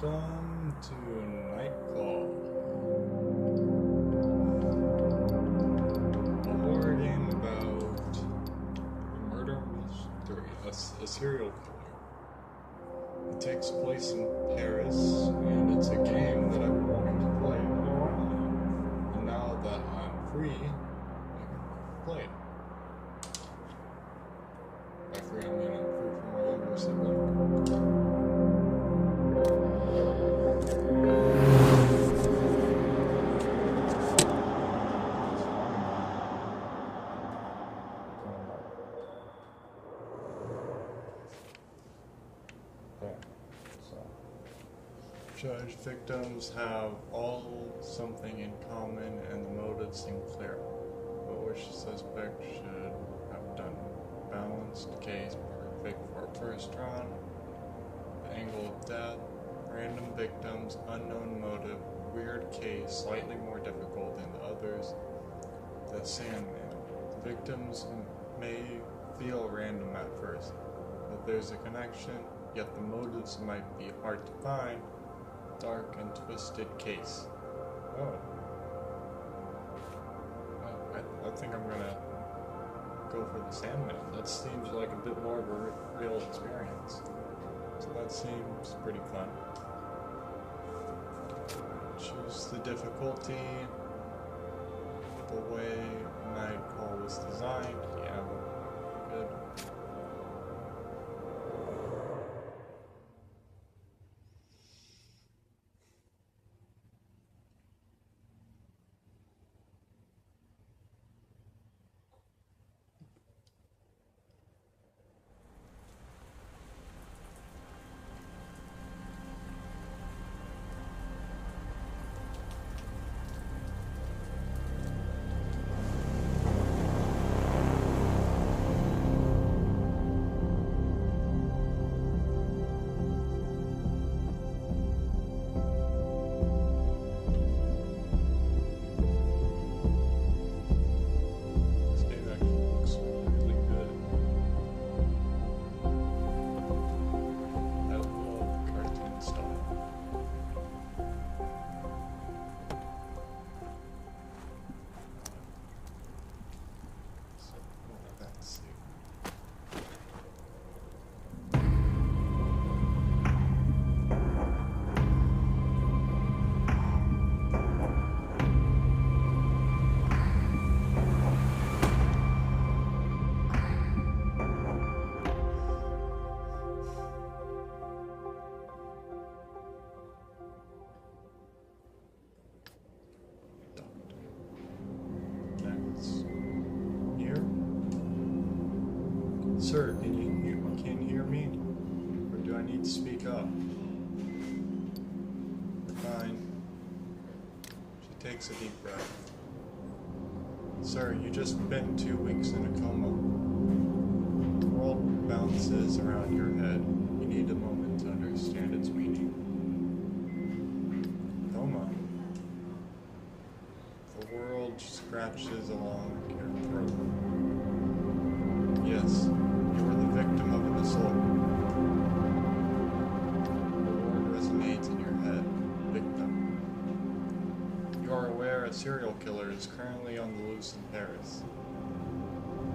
Welcome to Nightcall, a horror game about a murder mystery, a serial killer. It takes place in Paris, and it's a game that I've been wanting to play for a while. And now that I'm free, I can play it. By free, I mean I'm free from my younger sibling. Judge victims have all something in common and the motives seem clear. But which suspect should have done? Balanced case, perfect for a first round. The angle of death, random victims, unknown motive, weird case, slightly more difficult than the others. The Sandman. The victims may feel random at first, but there's a connection, yet the motives might be hard to find. Dark and twisted case. Oh. I think I'm gonna go for the Sandman. That seems like a bit more of a real experience. So that seems pretty fun. Choose the difficulty. The way Nightcall was designed. Yeah, good. Sir, can you hear me? Or do I need to speak up? Fine. She takes a deep breath. Sir, you just been 2 weeks in a coma. The world bounces around your head. You need a moment to understand its meaning. Coma. The world scratches along your throat. Yes. You are the victim of an assault. The word resonates in your head. Victim. You are aware a serial killer is currently on the loose in Paris.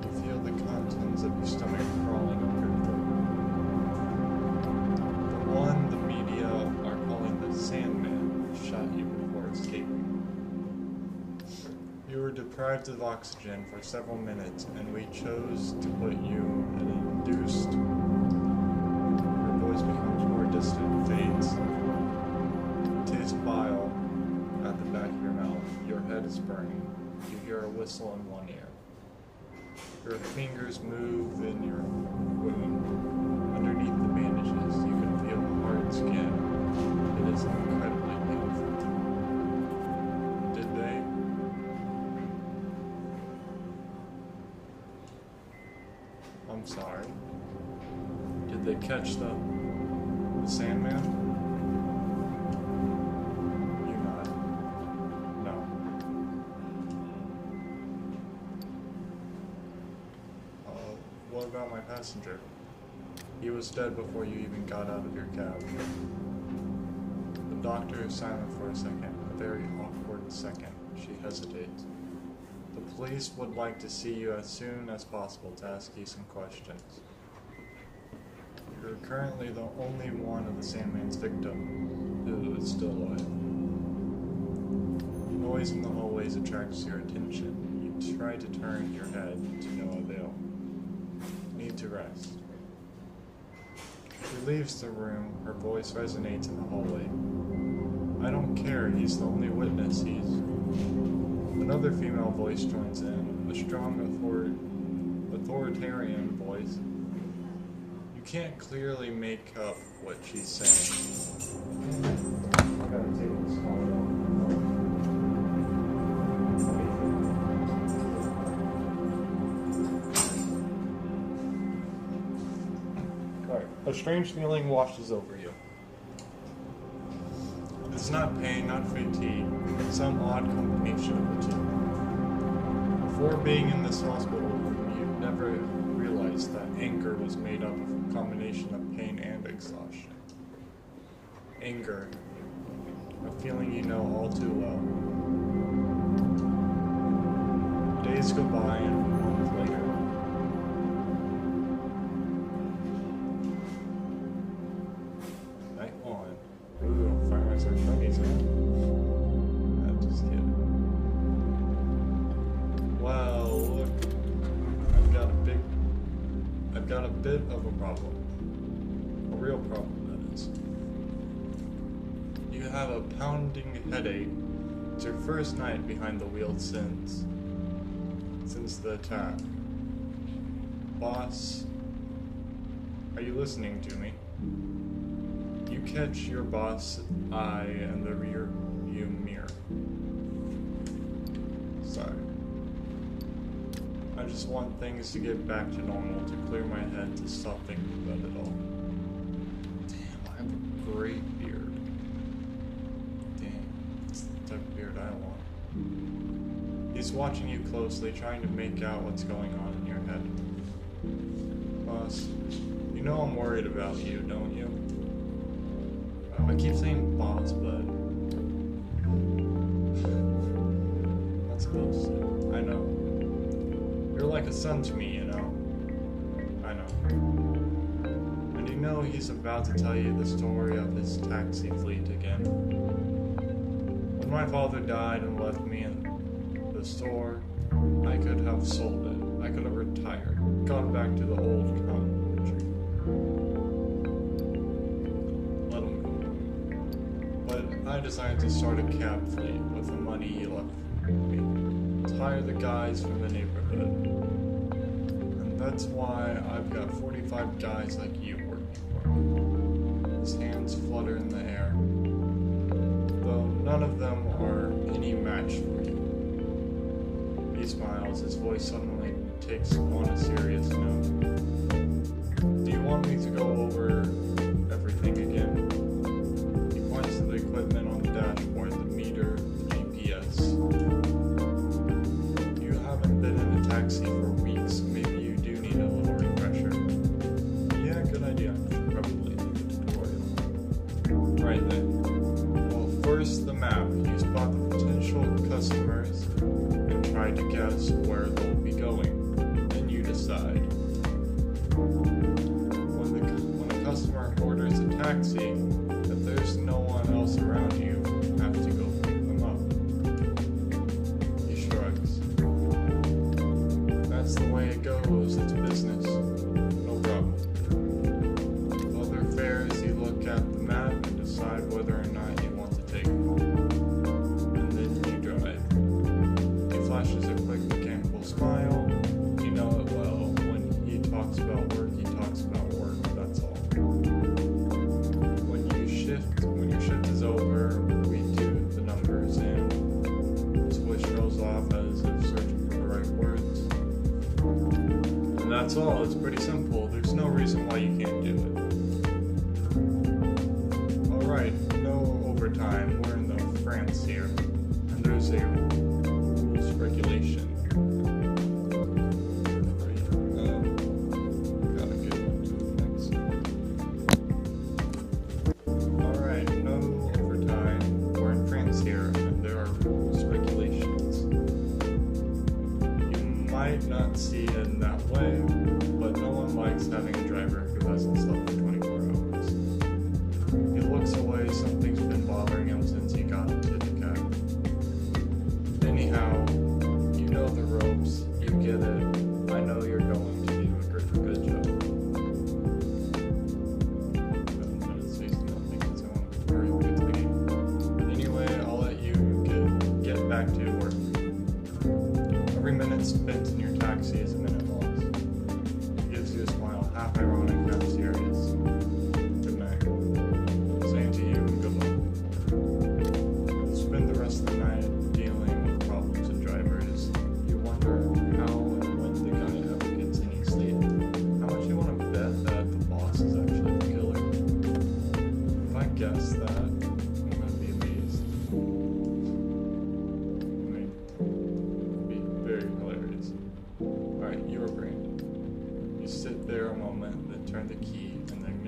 You feel the contents of your stomach crawling up your throat. The one the media are calling the Sandman shot you before escaping. You were deprived of oxygen for several minutes, and we chose to put you in induced. Your voice becomes more distant, fades. You taste bile at the back of your mouth. Your head is burning. You hear a whistle in one ear. Your fingers move in your wound. Underneath the bandages, you can feel hard skin. It is incredibly painful. Did they? I'm sorry. Did they catch the Sandman? You nod. No. What about my passenger? He was dead before you even got out of your cab. doctor is silent for a second, a very awkward second. She hesitates. The police would like to see you as soon as possible to ask you some questions. You're currently the only one of the Sandman's victim who is still alive. Noise in the hallways attracts your attention. You try to turn your head to no avail. Need to rest. She leaves the room. Her voice resonates in the hallway. I don't care. He's the only witness. Another female voice joins in, a strong authoritarian voice. You can't clearly make up what she's saying. I gotta take this call. Alright, a strange feeling washes over you. It's not pain, not fatigue, it's some odd combination of the two. Before being in this hospital room, you'd never realized that anger was made up of a combination of pain and exhaustion. Anger, a feeling you know all too well. Days go by and a month later. Night one. Ooh, fireworks are funnies, man. Just kidding. Well, look, I've got a bit of a problem. A real problem, that is. You have a pounding headache. It's your first night behind the wheel since the attack. Boss, are you listening to me? You catch your boss' eye in the rear view mirror. Sorry. I just want things to get back to normal, to clear my head, to stop thinking about it all. Damn, I have a great beard. Damn, it's the type of beard I want. He's watching you closely, trying to make out what's going on in your head. Boss, you know I'm worried about you, don't you? I keep saying boss, but not supposed to. I know. You're like a son to me, you know? I know. And you know he's about to tell you the story of his taxi fleet again. When my father died and left me in the store, I could have sold it. I could have retired, gone back to the old country. Let him go. But I decided to start a cab fleet with the money he left me. Hire the guys from the neighborhood. And that's why I've got 45 guys like you working for me. His hands flutter in the air, though none of them are any match for you. He smiles, his voice suddenly takes on a serious note. Do you want me to go over everything again? He points to the equipment on the dashboard, the meter, the GPS. You haven't been in a taxi for weeks, maybe you do need a little refresher. Yeah, good idea. I should probably do a tutorial. Right then. Well, first the map. You spot the potential customers and try to guess where they'll be going. Then you decide. When a customer orders a taxi, if there's no one else around you, have to go pick them up. He shrugs. That's the way it goes, it's business. No problem. With other fares, you look at the map and decide whether or not you want to take them home. And then you drive. He flashes a quick mechanical smile. You know it well. When he talks about work, he talks about work, that's all. When you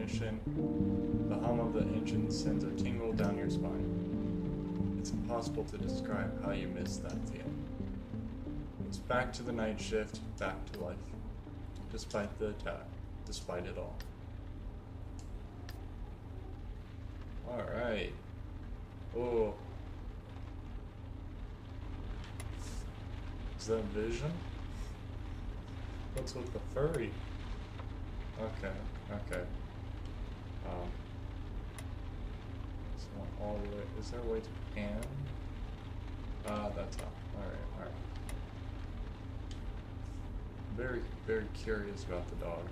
ignition, the hum of the engine sends a tingle down your spine. It's impossible to describe how you miss that feeling. It's back to the night shift, back to life. Despite the attack, despite it all. Alright. Oh. Is that Vision? What's with the furry? Okay, okay. So all the way, is there a way to pan? That's up. Alright, alright. Very, very curious about the dog.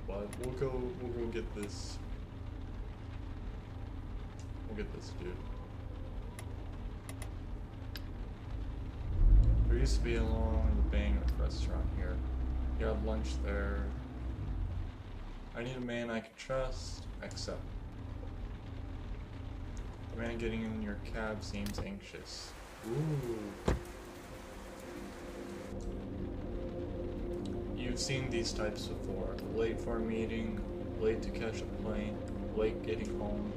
But we'll go get this. We'll get this dude. There used to be along the Bang restaurant here. You had lunch there. I need a man I can trust, accept. The man getting in your cab seems anxious. Ooh. You've seen these types before. Late for a meeting, late to catch a plane, late getting home.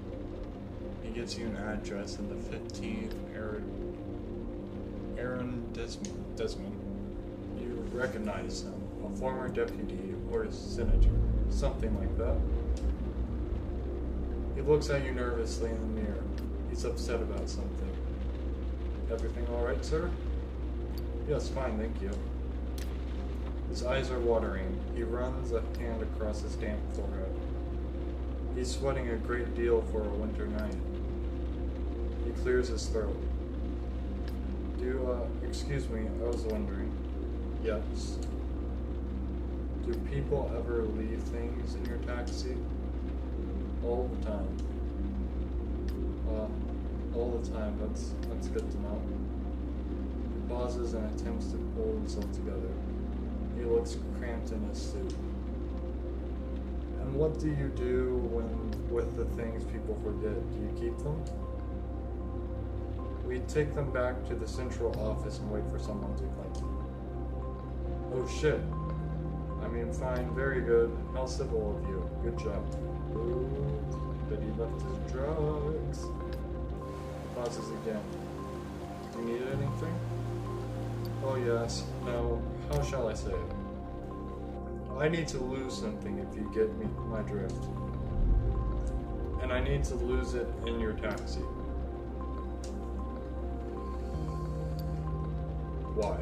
He gives you an address in the 15th Desmond. You recognize him, a former deputy or a senator, something like that. He looks at you nervously in the mirror. He's upset about something. Everything alright, sir? Yes, fine, thank you. His eyes are watering. He runs a hand across his damp forehead. He's sweating a great deal for a winter night. He clears his throat. Excuse me, I was wondering. Yes. Do people ever leave things in your taxi? All the time. All the time, that's good to know. He pauses and attempts to pull himself together. He looks cramped in his suit. And what do you do with the things people forget? Do you keep them? We take them back to the central office and wait for someone to claim them. Oh shit. I mean, fine, very good. How civil of you. Good job. Ooh, but he left his drugs. He pauses again. Do you need anything? Oh yes. No. How shall I say it? I need to lose something if you get me my drift. And I need to lose it in your taxi. Why?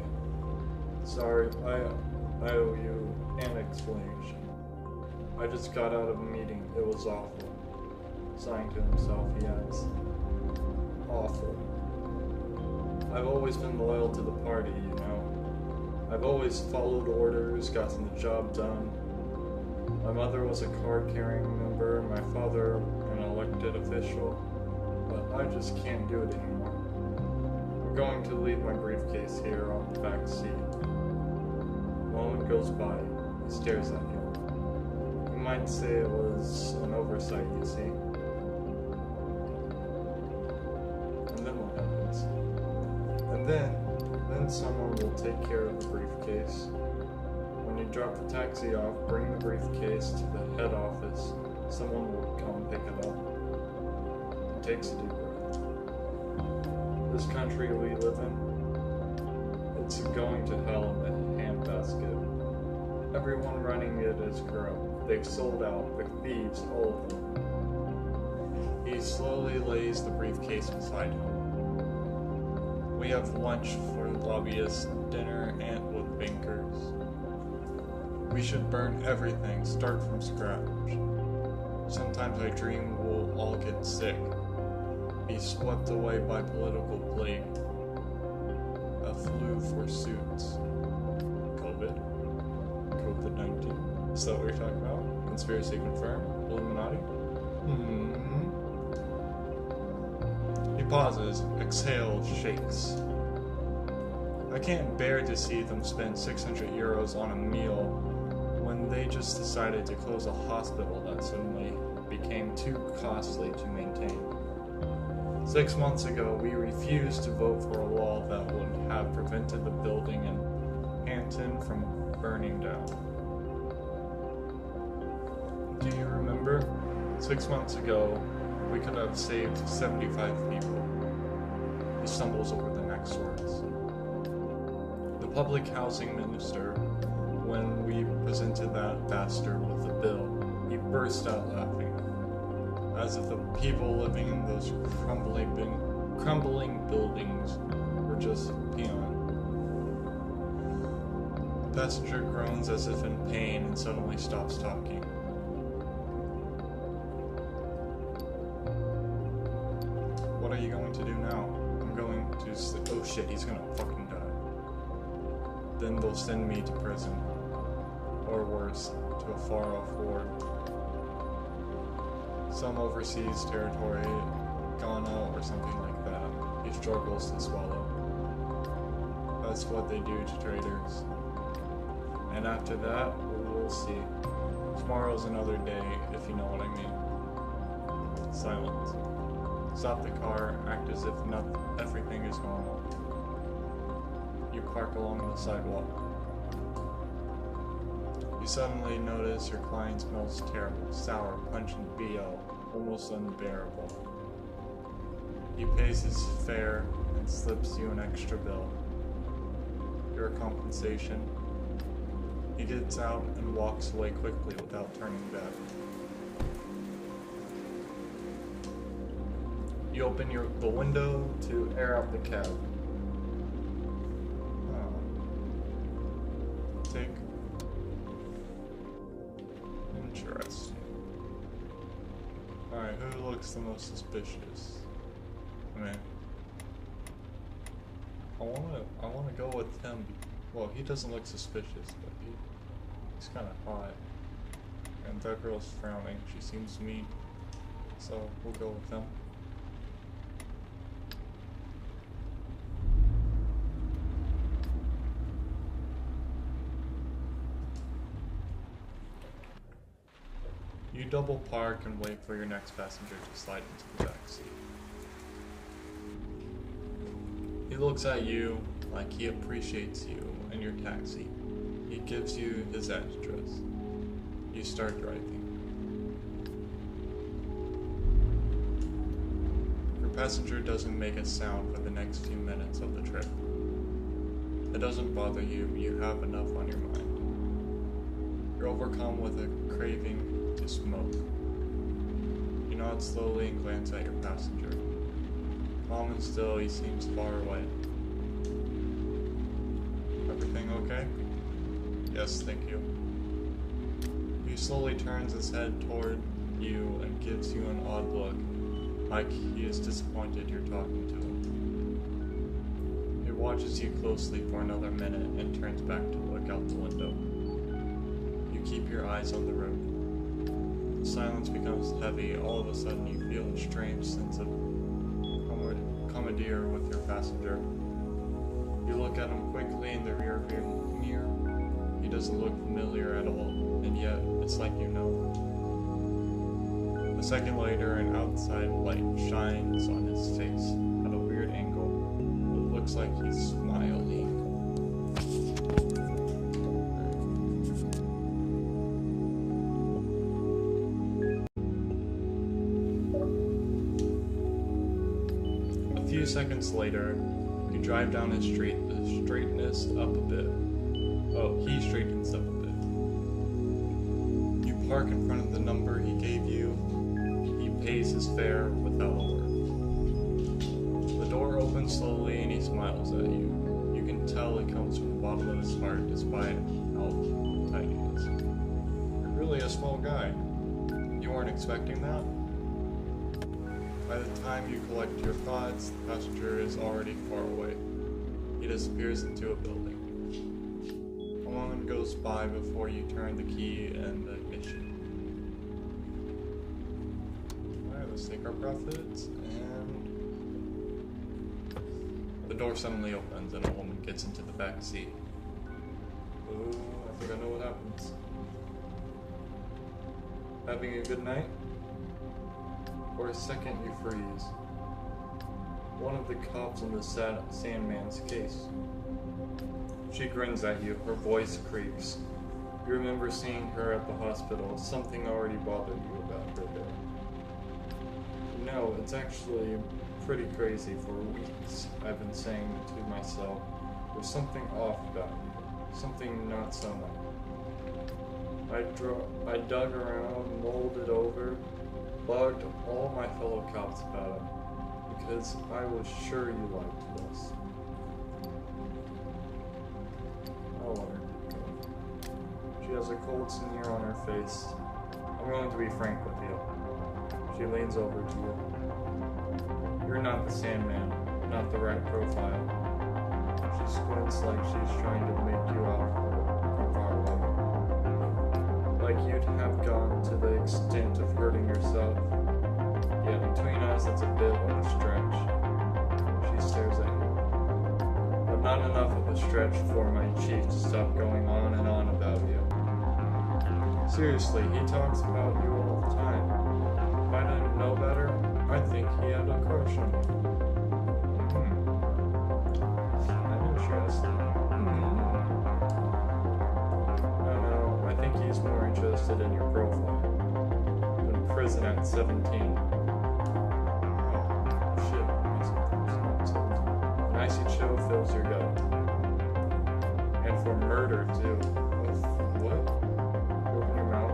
Sorry, I owe you an explanation. I just got out of a meeting. It was awful. Sighing to himself, he adds, awful. I've always been loyal to the party, you know. I've always followed orders, gotten the job done. My mother was a card-carrying member, my father an elected official, but I just can't do it anymore. I'm going to leave my briefcase here on the back seat. A moment goes by. He stares at you. You might say it was an oversight, you see. And then what happens? And then someone will take care of the briefcase. When you drop the taxi off, bring the briefcase to the head office. Someone will come pick it up. He takes a deep breath. This country we live in, it's going to hell in a handbasket. Everyone running it is corrupt. They've sold out. They're thieves, all of them. He slowly lays the briefcase beside him. We have lunch for lobbyists, dinner, and with bankers. We should burn everything, start from scratch. Sometimes I dream we'll all get sick, be swept away by political plague. A flu for suits. COVID-19? Is that what you're talking about? Conspiracy confirmed? Illuminati? He pauses, exhales, shakes. I can't bear to see them spend 600 euros on a meal when they just decided to close a hospital that suddenly became too costly to maintain. 6 months ago, we refused to vote for a law that would have prevented the building in Hampton from burning down. Do Remember? 6 months ago, we could have saved 75 people. He stumbles over the next words. The public housing minister, when we presented that bastard with a bill, he burst out laughing, as if the people living in those crumbling buildings were just peon. The passenger groans as if in pain and suddenly stops talking. What are you going to do now? I'm going to oh shit, he's gonna fucking die. Then they'll send me to prison. Or worse, to a far-off ward. Some overseas territory, Ghana or something like that. He struggles to swallow. That's what they do to traitors. And after that, we'll see. Tomorrow's another day, if you know what I mean. Silence. Stop the car, act as if everything is normal. You park along the sidewalk. You suddenly notice your client smells terrible, sour, pungent BO, almost unbearable. He pays his fare and slips you an extra bill. Your compensation. He gets out and walks away quickly without turning back. You open the window to air out the cab. Interesting. Alright, who looks the most suspicious? I mean, I wanna go with him. Well, he doesn't look suspicious, but he's kind of hot. And that girl's frowning. She seems mean. So we'll go with him. You double park and wait for your next passenger to slide into the back seat. He looks at you like he appreciates you and your taxi. He gives you his address. You start driving. Your passenger doesn't make a sound for the next few minutes of the trip. It doesn't bother you, you have enough on your mind. You're overcome with a craving to smoke. You nod slowly and glance at your passenger. Calm and still, he seems far away. Everything okay? Yes, thank you. He slowly turns his head toward you and gives you an odd look, like he is disappointed you're talking to him. He watches you closely for another minute and turns back to look out the window. You keep your eyes on the road. The silence becomes heavy. All of a sudden you feel a strange sense of commandeer with your passenger. You look at him quickly in the rearview mirror. He doesn't look familiar at all, and yet it's like you know. A second later, an outside light shines on his face at a weird angle. It looks like he's smiling. A few seconds later, you drive down his street. The straightness up a bit. Oh, he straightens up a bit. You park in front of the number he gave you. He pays his fare without a word. The door opens slowly and he smiles at you. You can tell it comes from the bottom of his heart despite how tiny it is. You're really a small guy. You weren't expecting that? By the time you collect your thoughts, the passenger is already far away. He disappears into a building. A moment goes by before you turn the key in the ignition. Alright, let's take our profits, and the door suddenly opens and a woman gets into the back seat. Oh, I think I know what happens. Having a good night? For a second you freeze. One of the cops in the Sandman's case. She grins at you, her voice creaks. You remember seeing her at the hospital, something already bothered you about day. No, it's actually pretty crazy. For weeks, I've been saying to myself, there's something off about you. Something not so nice. I dug around, mulled it over, bugged all my fellow cops about it, because I was sure you liked this. I'll let her go. She has a cold sneer on her face. I'm going to be frank with you. She leans over to you. You're not the Sandman, not the right profile. She squints like she's trying to make you out from far away. Like you'd have gone to the extent of hurting yourself. Yeah, between us, it's a bit of a stretch. She stares at you. But not enough of a stretch for my chief to stop going on and on about you. Seriously, he talks about you all the time. If I didn't know better, I'd think he had a crush on you. I'm interested. No, I think he's more interested in your profile. In prison at 17. Oh, shit. An icy chill fills your gut. And for murder, too. What?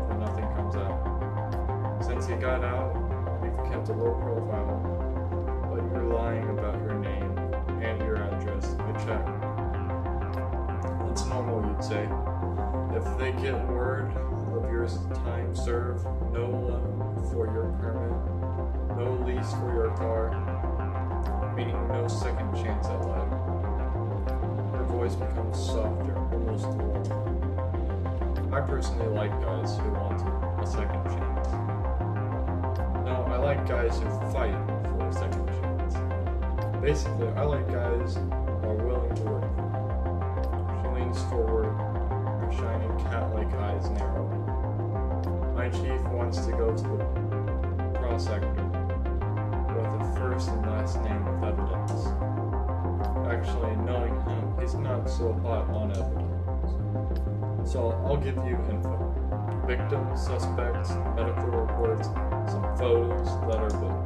And nothing comes out. Since you got out, you've kept a low profile, but you're lying about your name and your address. I checked. It's normal, you'd say. If they get word of your time served, no loan for your permit, no lease for your car, meaning no second chance at life. Her voice becomes softer, almost warm. I personally like guys who want a second chance. No, I like guys who fight for a second chance. Basically, I like guys who are willing to work. She leans forward, her shining cat-like eyes narrow. My chief wants to go to the prosecutor with a first and last name with evidence. Actually, knowing him, he's not so hot on evidence. So I'll give you info. Victims, suspects, medical reports, some photos, letter book.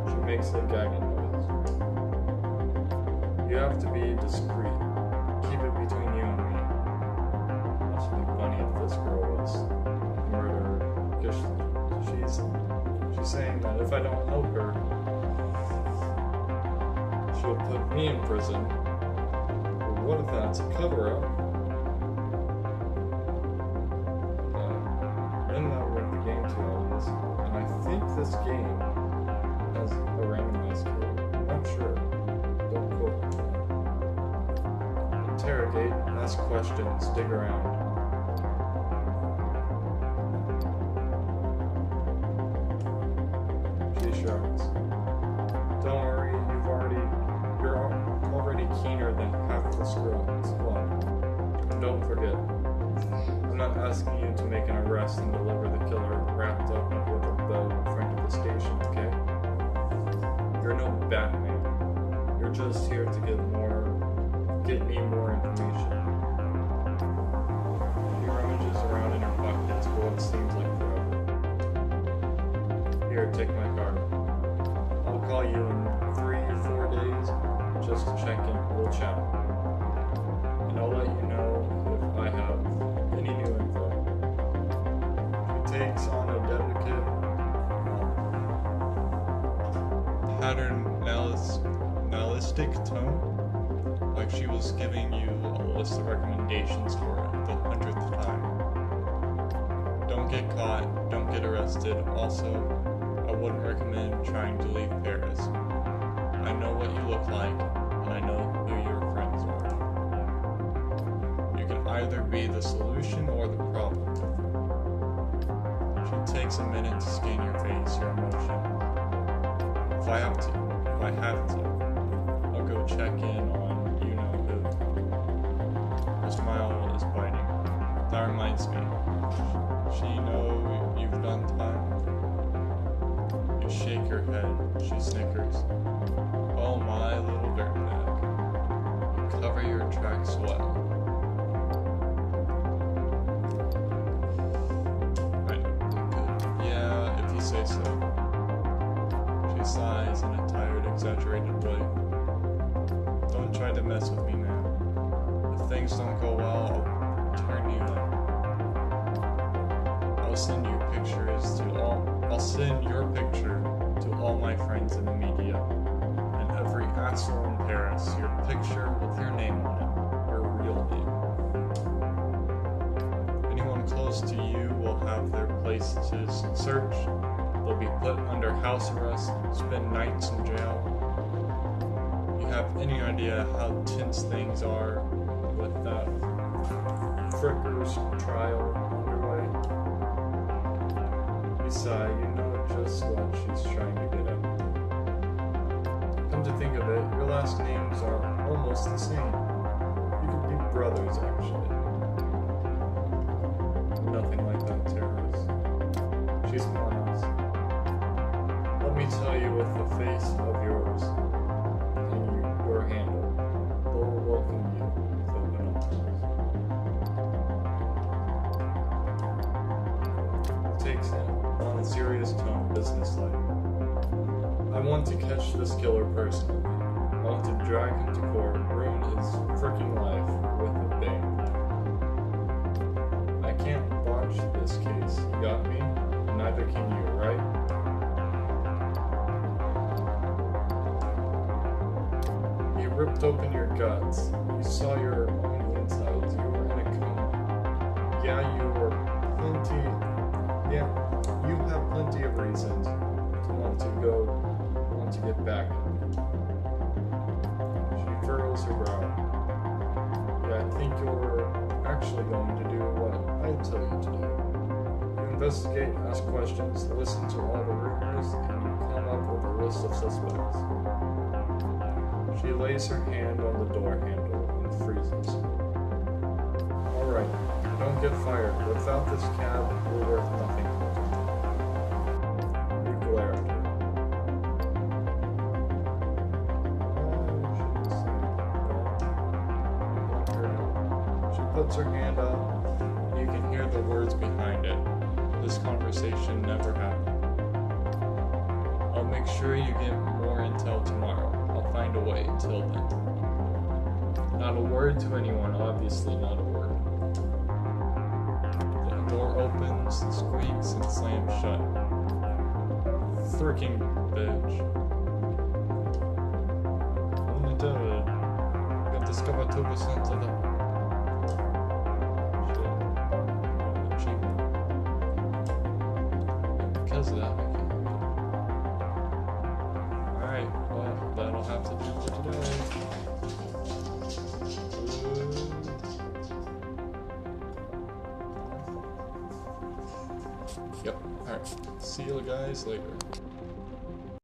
She makes a gagging noise. You have to be discreet. Keep it between you and me. Must be funny if this girl was a murderer. Because she's saying that if I don't help her, she'll put me in prison. But what if that's a cover-up? And I think this game has a randomized kill. I'm not sure. Don't quote me. Interrogate, ask questions, dig around. She shrugs. Don't worry, you're already keener than half the squad. And don't forget, I'm not asking you to make an arrest and deliver the killer wrapped up with a bow in front of the station, okay? You're no Batman. You're just here to get me more information. She rummages around in her pockets for what seems like forever. Here, take my card. I'll call you in 3 or 4 days just to check in. We'll chat. And I'll let you know if I have any new info. She takes on a delicate, paternalistic tone, like she was giving you a list of recommendations for the 100th time. Don't get caught, don't get arrested. Also, I wouldn't recommend trying to leave Paris. I know what you look like, and I know who your friends are. You can either be the solution or the problem. She takes a minute to scan your face, your emotion. If I have to, I'll go check in on you-know-who. Her smile is biting. That reminds me. She know you've done time? You shake her head. She snickers. Oh my little dirtbag. You cover your tracks well. Yeah, if say so. She sighs in a tired, exaggerated way. Don't try to mess with me, man. If things don't go well, I'll turn you in. I'll send your picture to all my friends in the media, and every asshole in Paris, your picture with your name on it, your real name. Anyone close to you will have their places searched. They'll be put under house arrest, spend nights in jail. You have any idea how tense things are with that Fricker's trial underway? You sigh, you know just what she's trying to get at. Come to think of it, your last names are almost the same. You could be brothers, actually. Nothing like that, terrorist. She smiles. Let me tell you, with the face of yours and your handle, they'll welcome you with open arms. Takes him on a serious tone, businesslike. I want to catch this killer personally. I want to drag him to court, ruin his freaking life with a bang. I can't botch this case, you got me? Neither can you, right? You ripped open your guts. You saw your own insides. You were in a coma. Yeah, you have plenty of reasons to want to get back at me. She furrows her brow. Yeah, I think you're actually going to do what I tell you to do. You investigate, ask questions, listen to all the rumors, and you come up with a list of suspects. She lays her hand on the door handle and freezes. Alright, don't get fired. Without this cab, we're worth nothing. You glare at her. She puts her hand up, and you can hear the words behind it. This conversation never happened. I'll make sure you get more intel tomorrow. I'll find a way until then. Not a word to anyone, obviously not a word. The door opens, squeaks, and slams shut. Freaking bitch. Only did got discovered 2% of the achievement. And because of that, I can't. Alright, well, that'll have to do for today. Yep, alright. See you guys later.